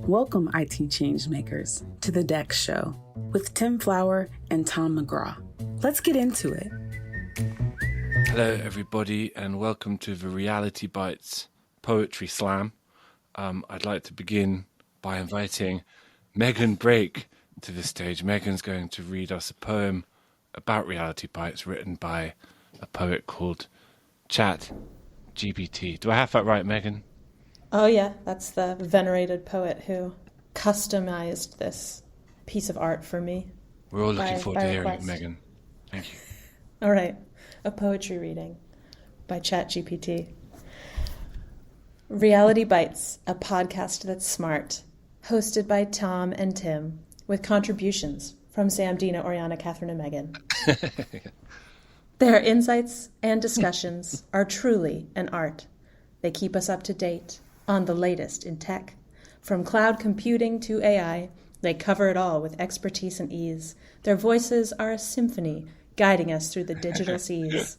Welcome, IT changemakers, to the Deck Show with Tim Flower and Tom McGraw. Let's get into it. Hello, everybody, and welcome to the Reality Bytes Poetry Slam. I'd like to begin by inviting Megan Brake to the stage. Megan's going to read us a poem about Reality Bytes written by a poet called ChatGPT. Do I have that right, Megan? Oh yeah, that's the venerated poet who customized this piece of art for me. We're all looking forward to hearing it, request. Megan. Thank you. All right, a poetry reading by ChatGPT. Reality Bytes, a podcast that's smart, hosted by Tom and Tim, with contributions from Sam, Dina, Oriana, Catherine, and Megan. Their insights and discussions are truly an art. They keep us up to date on the latest in tech. From cloud computing to AI, they cover it all with expertise and ease. Their voices are a symphony guiding us through the digital seas.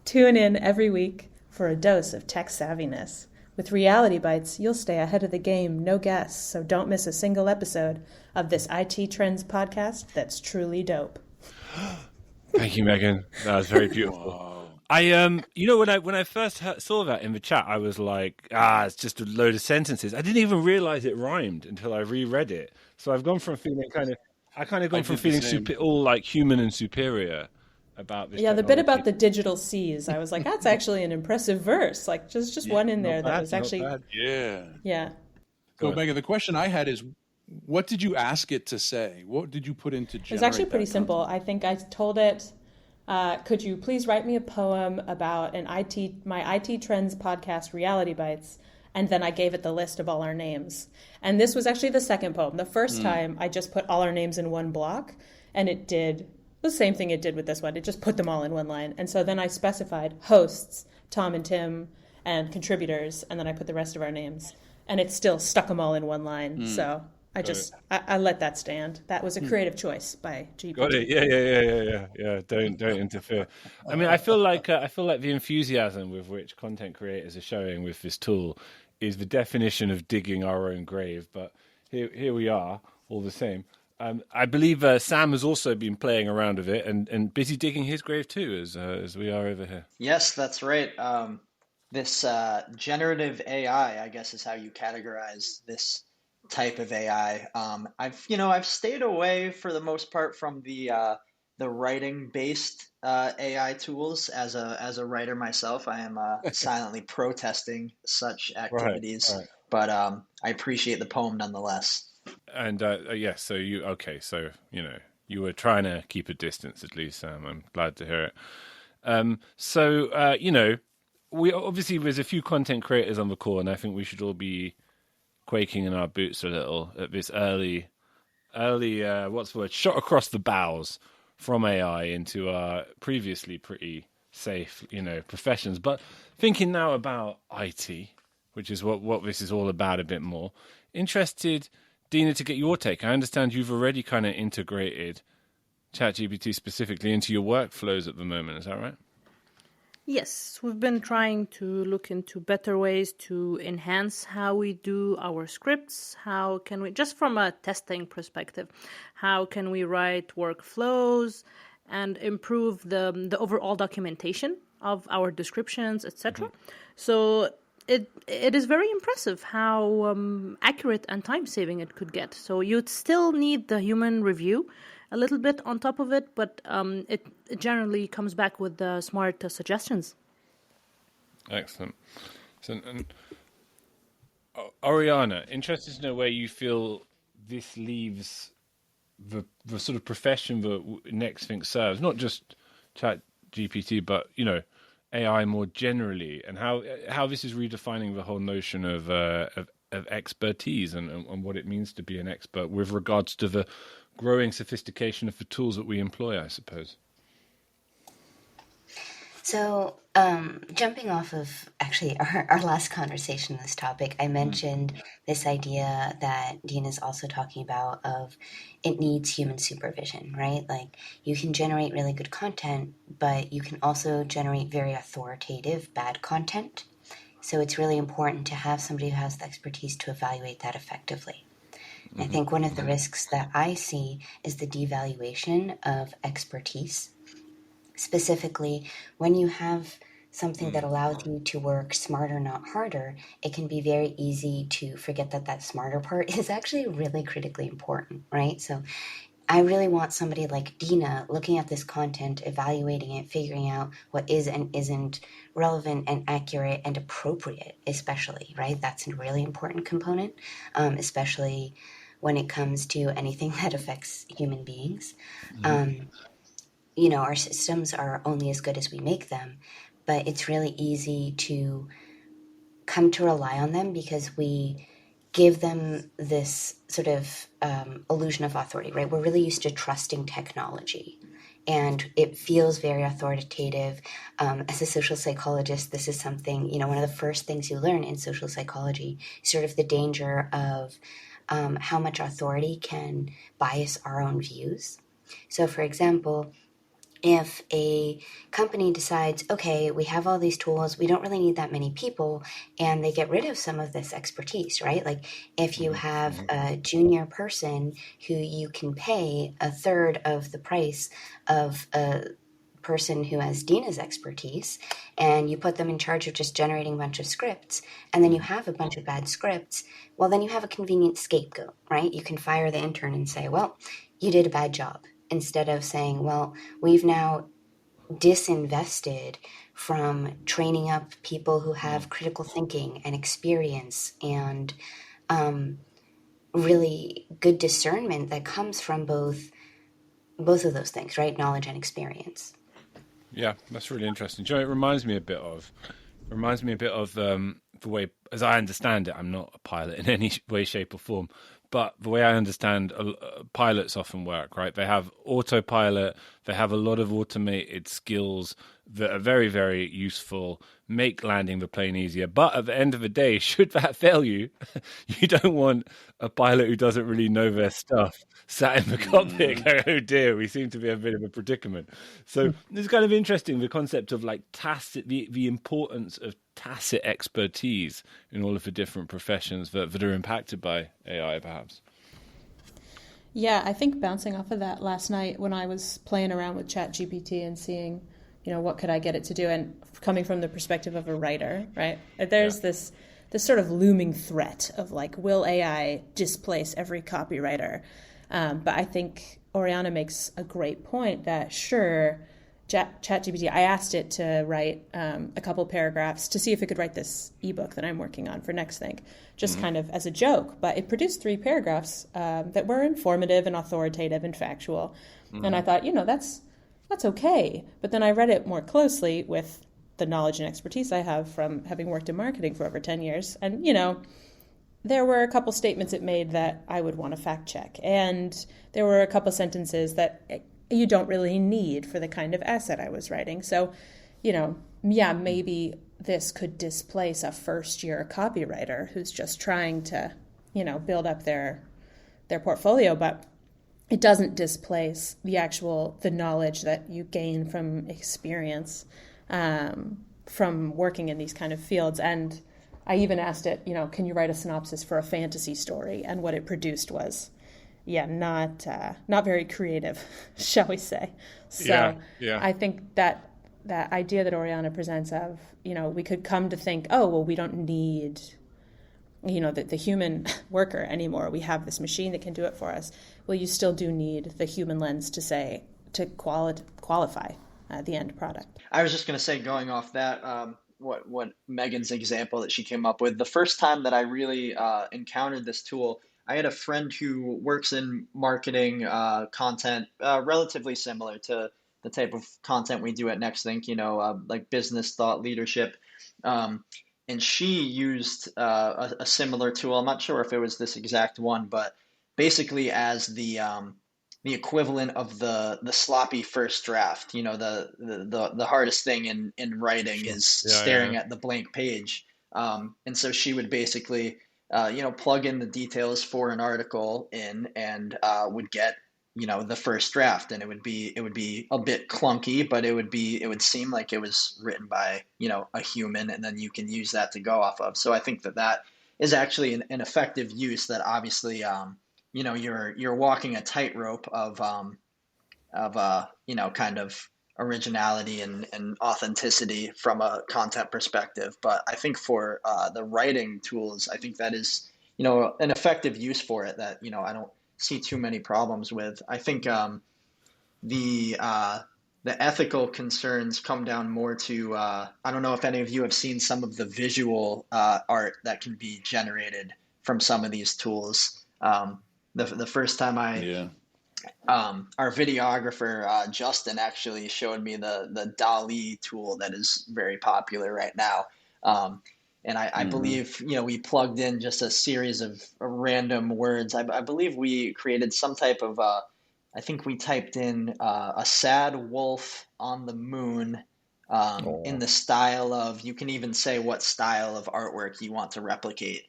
Tune in every week for a dose of tech savviness. With Reality Bytes, you'll stay ahead of the game, no guess, so don't miss a single episode of this IT Trends podcast that's truly dope. Thank you, Megan. That was very beautiful. Wow. When I first saw that in the chat, I was like, it's just a load of sentences. I didn't even realize it rhymed until I reread it. So I've gone from feeling all like human and superior about this. Yeah, the bit about the digital seas, I was like, that's actually an impressive verse. Like, just one in there that was actually, yeah. So, Megan, the question I had is, what did you ask it to say? What did you put into generate? It was actually pretty simple. I think I told it, could you please write me a poem about my IT Trends podcast, Reality Bytes? And then I gave it the list of all our names. And this was actually the second poem. The first time I just put all our names in one block, and it did the same thing it did with this one. It just put them all in one line. And so then I specified hosts, Tom and Tim, and contributors, and then I put the rest of our names. And it still stuck them all in one line. So I let that stand. That was a creative choice by GPT. Got it. Yeah. Don't interfere. I mean, I feel like the enthusiasm with which content creators are showing with this tool is the definition of digging our own grave. But here we are, all the same. I believe Sam has also been playing around with it and busy digging his grave too, as we are over here. Yes, that's right. This generative AI, I guess, is how you categorize this type of AI. I've stayed away for the most part from the writing based AI tools. As a writer myself, I am silently protesting such activities. Right. But I appreciate the poem nonetheless. And so you were trying to keep a distance at least, Sam. I'm glad to hear it. We obviously there's a few content creators on the call, and I think we should all be quaking in our boots a little at this early shot across the bows from AI into our previously pretty safe, professions. But thinking now about IT, which is what this is all about a bit more, interested, Dina, to get your take. I understand you've already kind of integrated ChatGPT specifically into your workflows at the moment. Is that right? Yes, we've been trying to look into better ways to enhance how we do our scripts. How can we, just from a testing perspective, how can we write workflows and improve the overall documentation of our descriptions, etc. So it is very impressive how accurate and time-saving it could get. So you'd still need the human review a little bit on top of it, but it generally comes back with the smart suggestions. Excellent. So, Oriana, interested to know where you feel this leaves the sort of profession that Next Think serves, not just ChatGPT, but AI more generally, and how this is redefining the whole notion of expertise and what it means to be an expert with regards to the growing sophistication of the tools that we employ, I suppose. So, jumping off of actually our last conversation on this topic, I mentioned this idea that Dina is also talking about of it needs human supervision, right? Like you can generate really good content, but you can also generate very authoritative bad content. So it's really important to have somebody who has the expertise to evaluate that effectively. I think one of the risks that I see is the devaluation of expertise. Specifically, when you have something that allows you to work smarter, not harder, it can be very easy to forget that that smarter part is actually really critically important, right? So I really want somebody like Dina looking at this content, evaluating it, figuring out what is and isn't relevant and accurate and appropriate, especially, right? That's a really important component, especially when it comes to anything that affects human beings. Our systems are only as good as we make them, but it's really easy to come to rely on them because we give them this sort of illusion of authority, right? We're really used to trusting technology, and it feels very authoritative. As a social psychologist, this is something, one of the first things you learn in social psychology, sort of the danger of how much authority can bias our own views. So, for example, if a company decides, okay, we have all these tools, we don't really need that many people, and they get rid of some of this expertise, right? Like if you have a junior person who you can pay a third of the price of a person who has Dina's expertise, and you put them in charge of just generating a bunch of scripts, and then you have a bunch of bad scripts, well, then you have a convenient scapegoat, right? You can fire the intern and say, well, you did a bad job, instead of saying, well, we've now disinvested from training up people who have critical thinking and experience and really good discernment that comes from both of those things, right? Knowledge and experience. Yeah, that's really interesting. Joe, it reminds me a bit of the way, as I understand it, I'm not a pilot in any way, shape, or form, but the way I understand pilots often work, right? They have autopilot, they have a lot of automated skills that are very, very useful, make landing the plane easier. But at the end of the day, should that fail you, you don't want a pilot who doesn't really know their stuff sat in the cockpit going, oh dear, we seem to be a bit of a predicament. So it's kind of interesting, the concept of like tacit, the importance of tacit expertise in all of the different professions that are impacted by AI, perhaps. Yeah, I think bouncing off of that last night when I was playing around with ChatGPT and seeing, what could I get it to do, and coming from the perspective of a writer, right? There's this sort of looming threat of like, will AI displace every copywriter? But I think Oriana makes a great point that sure, ChatGPT, I asked it to write a couple paragraphs to see if it could write this ebook that I'm working on for NextThink, just kind of as a joke. But it produced 3 paragraphs that were informative and authoritative and factual. And I thought, that's okay. But then I read it more closely with the knowledge and expertise I have from having worked in marketing for over 10 years. And, there were a couple statements it made that I would want to fact check. And there were a couple sentences that you don't really need for the kind of asset I was writing. So, maybe this could displace a first-year copywriter who's just trying to, build up their portfolio, but it doesn't displace the knowledge that you gain from experience from working in these kind of fields. And I even asked it, can you write a synopsis for a fantasy story? And what it produced was, not very creative, shall we say. So I think that idea that Oriana presents of, we could come to think, oh, well, we don't need, the human worker anymore. We have this machine that can do it for us. Well, you still do need the human lens to qualify the end product. I was just going to say, going off that, what Megan's example that she came up with, the first time that I really encountered this tool, I had a friend who works in marketing content, relatively similar to the type of content we do at NextThink, like business thought leadership. And she used a similar tool. I'm not sure if it was this exact one, but basically as the equivalent of the sloppy first draft. The hardest thing in writing is staring at the blank page. And so she would basically plug in the details for an article in and would get the first draft, and it would be a bit clunky, but it would seem like it was written by a human, and then you can use that to go off of. So I think that is actually an effective use that obviously you're walking a tightrope of kind of originality and authenticity from a content perspective. But I think for the writing tools, I think that is, an effective use for it that, I don't see too many problems with. I think the the ethical concerns come down more to I don't know if any of you have seen some of the visual art that can be generated from some of these tools. The first time Yeah. our videographer Justin actually showed me the DALL-E tool that is very popular right now. And I believe, we plugged in just a series of random words. I believe we created some type of, I think we typed in a sad wolf on the moon in the style of, you can even say what style of artwork you want to replicate.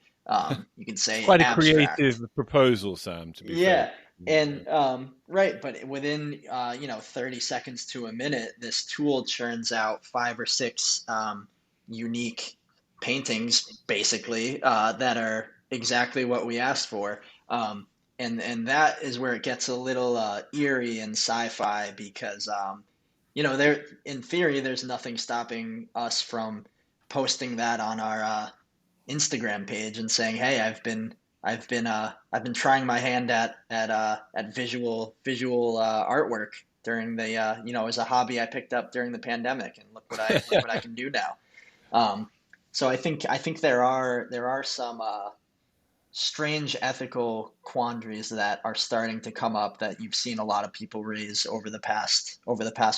You can say Quite a abstract. creative proposal, Sam, to be fair. Yeah. And right, but within 30 seconds to a minute, this tool churns out 5 or 6 unique paintings, basically, that are exactly what we asked for. And that is where it gets a little eerie and sci-fi because there, in theory, there's nothing stopping us from posting that on our Instagram page and saying, "Hey, I've been trying my hand at visual artwork during the as a hobby I picked up during the pandemic, and look what I can do now." So I think there are some strange ethical quandaries that are starting to come up that you've seen a lot of people raise over the past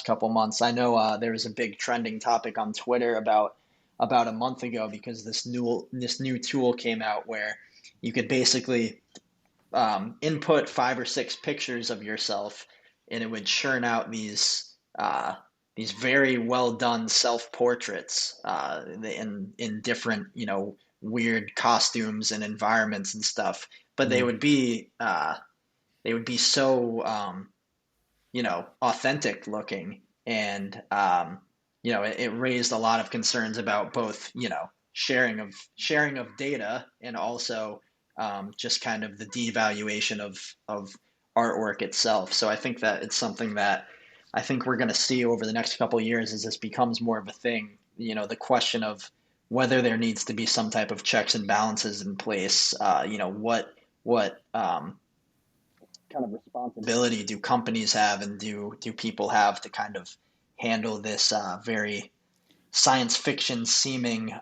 couple months. I know there was a big trending topic on Twitter about a month ago because this new tool came out where you could basically input 5 or 6 pictures of yourself, and it would churn out these very well done self portraits in different weird costumes and environments and stuff. But they would be so authentic looking, and it raised a lot of concerns about both sharing of data and also just kind of the devaluation of artwork itself. So I think that it's something that I think we're going to see over the next couple of years as this becomes more of a thing. The question of whether there needs to be some type of checks and balances in place. What kind of responsibility do companies have, and do people have to kind of handle this very science fiction seeming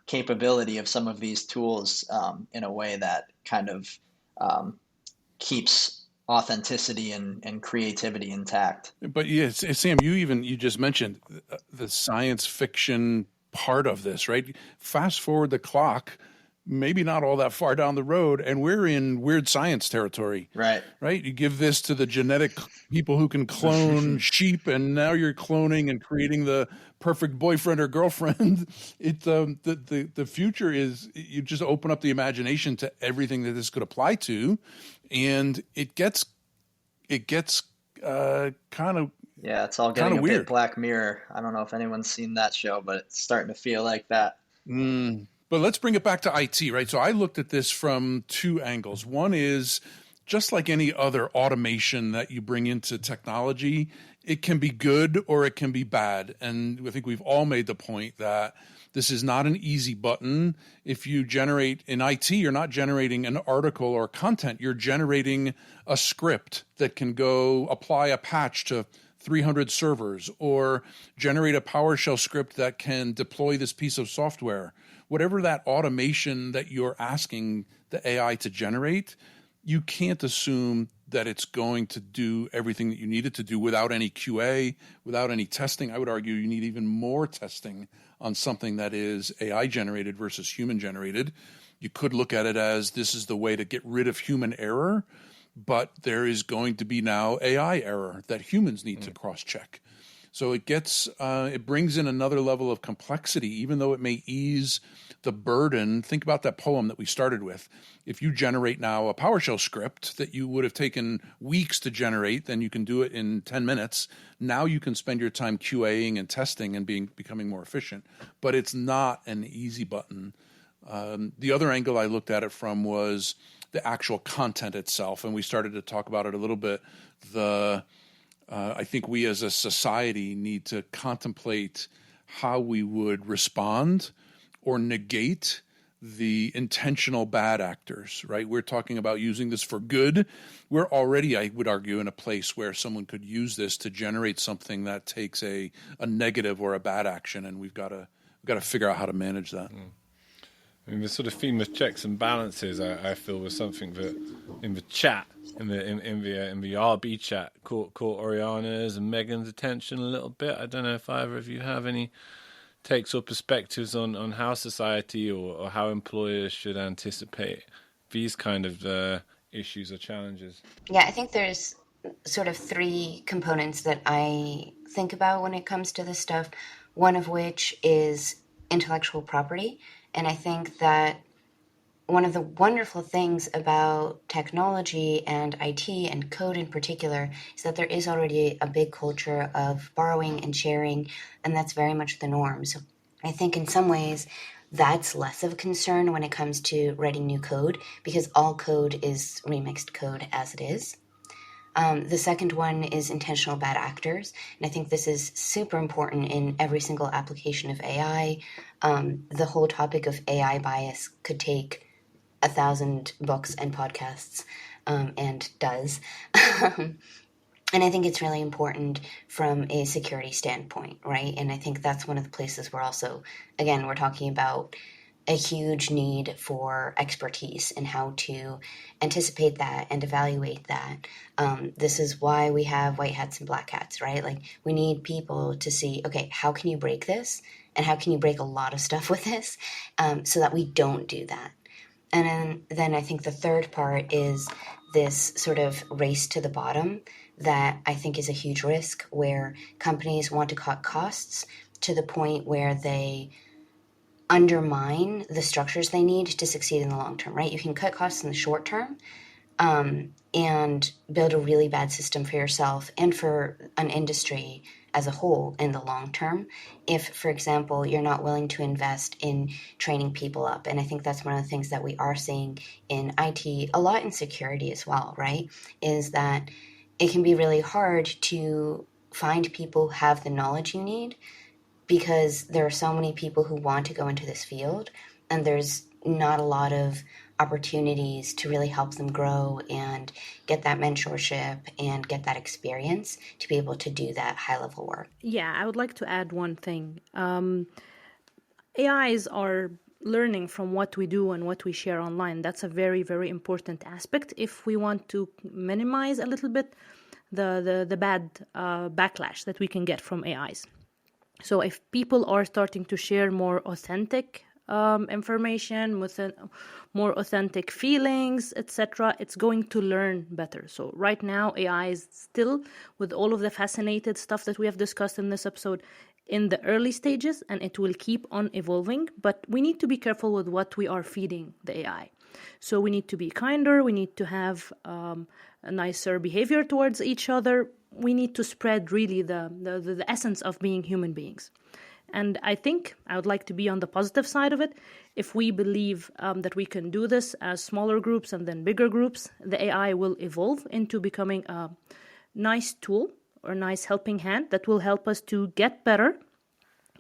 capability of some of these tools in a way that kind of keeps authenticity and creativity intact. But yes, Sam, you just mentioned the science fiction part of this, right? Fast forward the clock, maybe not all that far down the road, and we're in weird science territory. Right. You give this to the genetic people who can clone sheep, and now you're cloning and creating the perfect boyfriend or girlfriend. The future is, you just open up the imagination to everything that this could apply to, and it gets kind of, yeah, it's all getting a weird. bit Black Mirror. I don't know if anyone's seen that show, but it's starting to feel like that. But let's bring it back to IT, right? So I looked at this from 2 angles. One is, just like any other automation that you bring into technology, it can be good or it can be bad. And I think we've all made the point that this is not an easy button. If you generate in IT, you're not generating an article or content. You're generating a script that can go apply a patch to 300 servers, or generate a PowerShell script that can deploy this piece of software. Whatever that automation that you're asking the AI to generate, you can't assume that it's going to do everything that you need it to do without any QA, without any testing. I would argue you need even more testing on something that is AI generated versus human generated. You could look at it as, this is the way to get rid of human error, but there is going to be now AI error that humans need to cross-check. So it brings in another level of complexity, even though it may ease the burden. Think about that poem that we started with. If you generate now a PowerShell script that you would have taken weeks to generate, then you can do it in 10 minutes. Now you can spend your time QAing and testing and becoming more efficient. But it's not an easy button. The other angle I looked at it from was, the actual content itself. And we started to talk about it a little bit. I think we as a society need to contemplate how we would respond or negate the intentional bad actors, right? We're talking about using this for good. We're already, I would argue, in a place where someone could use this to generate something that takes a negative or a bad action, and we've got to figure out how to manage that. I mean, the sort of theme of checks and balances, I feel, was something that in the chat, in the RB chat, caught Oriana's and Megan's attention a little bit. I don't know if either of you have any takes or perspectives on how society or how employers should anticipate these kind of issues or challenges. Yeah, I think there's sort of three components that I think about when it comes to this stuff, one of which is intellectual property. And I think that one of the wonderful things about technology and IT and code in particular is that there is already a big culture of borrowing and sharing, and that's very much the norm. So I think in some ways that's less of a concern when it comes to writing new code, because all code is remixed code as it is. The second one is intentional bad actors, and I think this is super important in every single application of AI. The whole topic of AI bias could take 1,000 books and podcasts, and does. And I think it's really important from a security standpoint, right? And I think that's one of the places where also, again, we're talking about a huge need for expertise in how to anticipate that and evaluate that. This is why we have white hats and black hats, right? Like, we need people to see, okay, how can you break this? And how can you break a lot of stuff with this, so that we don't do that? And then I think the third part is this sort of race to the bottom that I think is a huge risk, where companies want to cut costs to the point where they undermine the structures they need to succeed in the long term, right? You can cut costs in the short term, and build a really bad system for yourself and for an industry as a whole in the long term, if, for example, you're not willing to invest in training people up. And I think that's one of the things that we are seeing in IT, a lot in security as well, right? Is that it can be really hard to find people who have the knowledge you need, because there are so many people who want to go into this field, and there's not a lot of opportunities to really help them grow and get that mentorship and get that experience to be able to do that high level work. Yeah, I would like to add one thing. AIs are learning from what we do and what we share online. That's a very, very important aspect if we want to minimize a little bit the bad backlash that we can get from AIs. So if people are starting to share more authentic information with more authentic feelings, etc., it's going to learn better. So right now, AI is still, with all of the fascinated stuff that we have discussed in this episode, in the early stages, and it will keep on evolving. But we need to be careful with what we are feeding the AI. So we need to be kinder. We need to have a nicer behavior towards each other. We need to spread really the essence of being human beings. And I think I would like to be on the positive side of it. If we believe that we can do this as smaller groups and then bigger groups, the AI will evolve into becoming a nice tool or nice helping hand that will help us to get better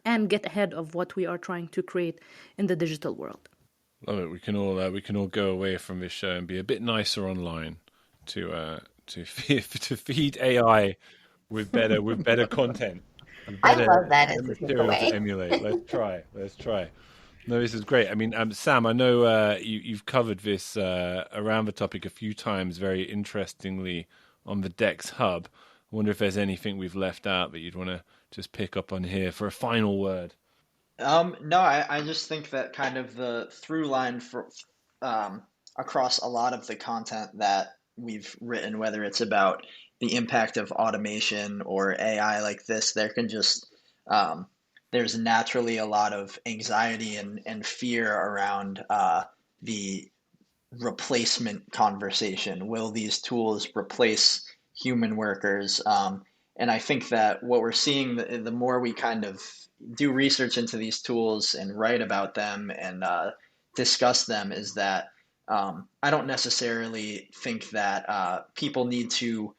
and get ahead of what we are trying to create in the digital world. Love it. We can all go away from this show and be a bit nicer online to feed AI with better content. I love that as a takeaway. To emulate. Let's try. No, this is great. I mean, Sam, I know you've covered this around the topic a few times, very interestingly, on the Dex Hub. I wonder if there's anything we've left out that you'd want to just pick up on here for a final word. No, I just think that kind of the through line for across a lot of the content that we've written, whether it's about the impact of automation or AI like this, there can just there's naturally a lot of anxiety and fear around the replacement conversation. Will these tools replace human workers? And I think that what we're seeing, the more we kind of do research into these tools and write about them and discuss them, is that I don't necessarily think that people need to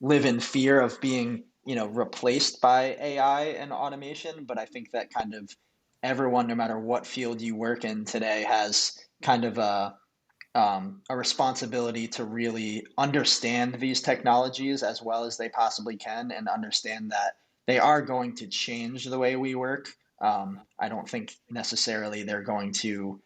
live in fear of being, replaced by AI and automation. But I think that kind of everyone, no matter what field you work in today, has kind of a responsibility to really understand these technologies as well as they possibly can, and understand that they are going to change the way we work. I don't think necessarily they're going to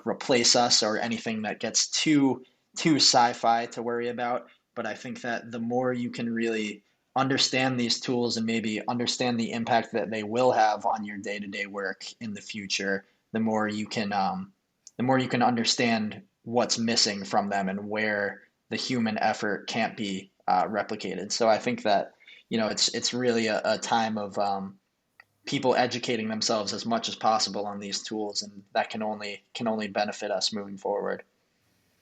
replace us or anything that gets too sci-fi to worry about. But I think that the more you can really understand these tools and maybe understand the impact that they will have on your day-to-day work in the future, the more you can understand what's missing from them and where the human effort can't be replicated. So I think that it's really a time of people educating themselves as much as possible on these tools, and that can only benefit us moving forward.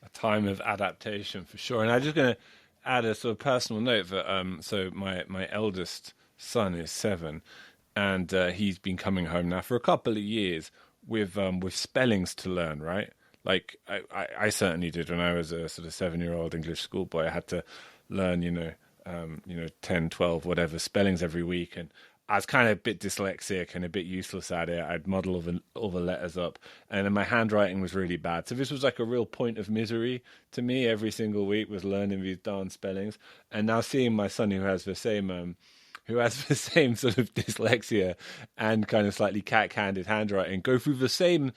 A time of adaptation for sure. And I'm just going to add a sort of personal note that so my eldest son is 7, and he's been coming home now for a couple of years with spellings to learn, right? Like I certainly did when I was a sort of 7-year-old English schoolboy. I had to learn 10, 12, whatever spellings every week, and I was kind of a bit dyslexic and a bit useless at it. I'd muddle all the letters up, and then my handwriting was really bad. So this was like a real point of misery to me every single week, was learning these darn spellings. And now seeing my son, who has the same sort of dyslexia and kind of slightly cat-handed handwriting, go through the same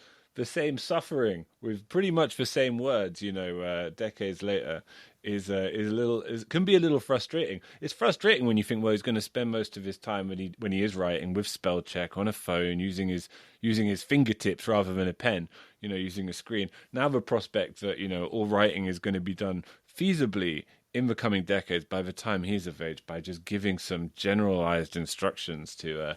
suffering with pretty much the same words, decades later, can be a little frustrating. It's frustrating when you think, well, he's going to spend most of his time when he is writing with spell check on a phone, using his fingertips rather than a pen, using a screen. Now the prospect that all writing is going to be done feasibly in the coming decades by the time he's of age, by just giving some generalized instructions to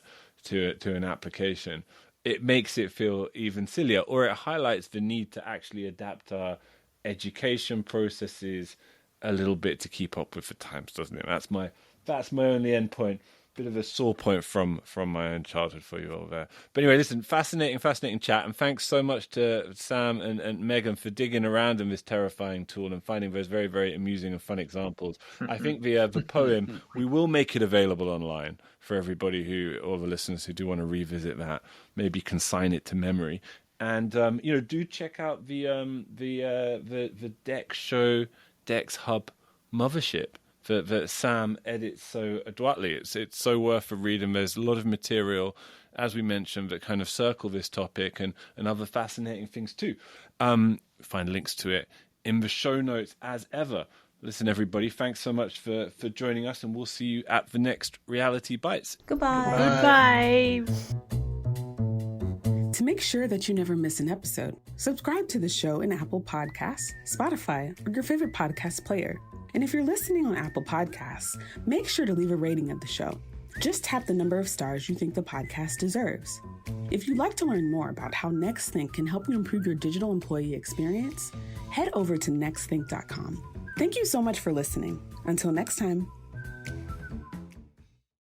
an application, it makes it feel even sillier, or it highlights the need to actually adapt our education processes a little bit to keep up with the times, doesn't it? That's my only end point. Bit of a sore point from my own childhood for you all there. But anyway, listen, fascinating chat, and thanks so much to Sam and Megan for digging around in this terrifying tool and finding those very, very amusing and fun examples. I think the poem, we will make it available online for everybody all the listeners who do want to revisit that, maybe consign it to memory. And do check out the Dex Hub mothership that Sam edits so adroitly. It's so worth a read, and there's a lot of material, as we mentioned, that kind of circle this topic and other fascinating things too. Find links to it in the show notes as ever. Listen, everybody, thanks so much for joining us, and we'll see you at the next Reality Bytes. Goodbye. Goodbye. To make sure that you never miss an episode, subscribe to the show in Apple Podcasts, Spotify, or your favorite podcast player. And if you're listening on Apple Podcasts, make sure to leave a rating of the show. Just tap the number of stars you think the podcast deserves. If you'd like to learn more about how NextThink can help you improve your digital employee experience, head over to nextthink.com. Thank you so much for listening. Until next time.